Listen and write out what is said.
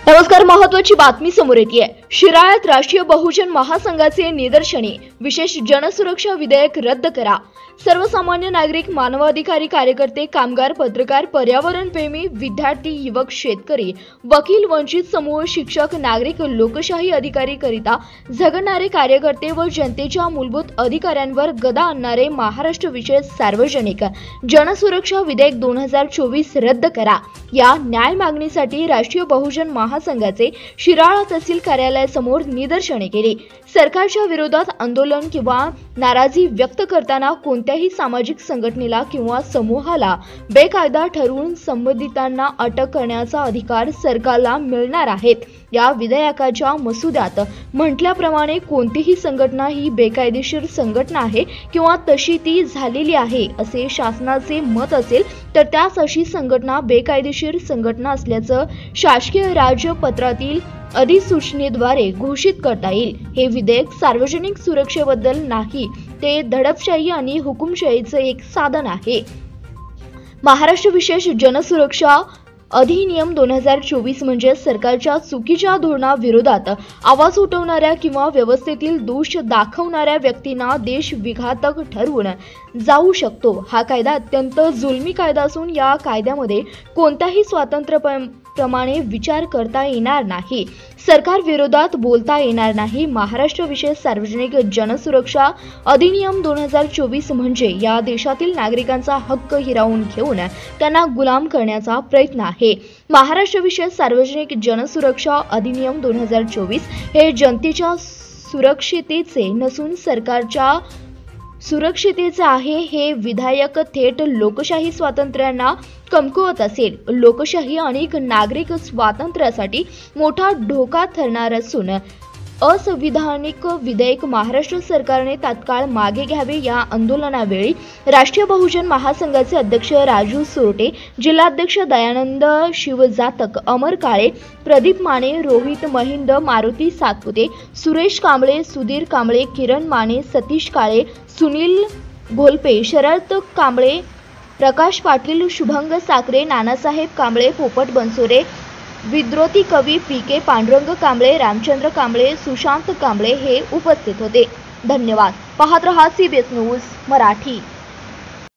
नमस्कार, महत्त्वाची बातमी समोर येते। शिराळ्यात राष्ट्रीय बहुजन महासंघाचे निदर्शने, विशेष जनसुरक्षा विधेयक रद्द करा। सर्वसामान्य नागरिक, मानवाधिकारी कार्यकर्ते, कामगार, पत्रकार, पर्यावरण प्रेमी, विद्यार्थी, युवक, शेतकरी, वकील, वंचित समूह, शिक्षक, नागरिक, लोकशाही अधिकारी करिता झगडणारे कार्यकर्ते व जनतेच्या मूलभूत अधिकाऱ्यांवर गदा आणणारे महाराष्ट्र विशेष सार्वजनिक जनसुरक्षा विधेयक 2024 रद्द करा। या न्याय मागणीसाठी राष्ट्रीय बहुजन महासंघाचे शिराळा तहसील कार्यालयासमोर निदर्शने केली। सरकारच्या विरोधात आंदोलन किंवा नाराजी व्यक्त करताना कोणत्याही सामाजिक संघटनेला किंवा समूहाला बेकायदा ठरवून संबंधितांना अटक करण्याचा अधिकार सरकारला मिळणार आहे। या विधेयकाच्या मसुद्यात म्हटल्याप्रमाणे कोणतीही संघटना ही बेकायदेशीर संघटना आहे किंवा तशी ती झालेली आहे असे शासनाचे मत असेल तर त्यास अशी संघटना बेकायदेशीर संघटना असल्याचं शासकीय राजपत्रातील अधिसूचनेद्वारे घोषित करता येईल। हे विधेयक सार्वजनिक सुरक्षेबद्दल नाही, ते दडपशाही आणि हुकुमशाहीचे एक साधन आहे। महाराष्ट्र विशेष जनसुरक्षा अधिनियम 2024 म्हणजे सरकारच्या चुकीच्या धोरणाविरोधात आवाज उठवणाऱ्या किंवा व्यवस्थेतील दोष दाखवणाऱ्या व्यक्तींना देशविघातक ठरवून जाऊ शकतो। हा कायदा अत्यंत जुलमी कायदा असून या कायद्यामध्ये कोणत्याही स्वातंत्र्याप्रमाणे विचार करता येणार नाही, सरकार विरोधात बोलता येणार नाही। महाराष्ट्र विशेष सार्वजनिक जनसुरक्षा अधिनियम 2024 म्हणजे या देशातील नागरिकांचा हक्क हिरावून घेऊन त्यांना गुलाम करण्याचा प्रयत्न आहे। महाराष्ट्र विशेष सार्वजनिक जनसुरक्षा अधिनियम 2024 हे जनतेच्या सुरक्षिततेचे नसून सरकारच्या सुरक्षिततेचे आहे। हे विधेयक थेट लोकशाही स्वातंत्र्यांना कमकुवत असेल, लोकशाही आणि नागरिक स्वातंत्र्यासाठी मोठा धोका ठरणार असून असंविधानिक विधेयक महाराष्ट्र सरकारने तात्काळ मागे घ्यावे। या आंदोलनावेळी राष्ट्रीय बहुजन महासंघाचे अध्यक्ष राजू सोरटे, जिल्हाध्यक्ष दयानंद शिवजातक, अमर काळे, प्रदीप माने, रोहित महिंद, मारुती सातपुते, सुरेश कांबळे, सुधीर कांबळे, किरण माने, सतीश काळे, सुनील घोलपे, शरद कांबळे, प्रकाश पाटील, शुभंग साखरे, नानासाहेब कांबळे, पोपट बनसोडे, विद्रोती कवी पी.के. पांडुरंग कांबळे, रामचंद्र कांबळे, सुशांत कांबळे हे उपस्थित होते। धन्यवाद। पाहत रहा CBS न्यूज मराठी।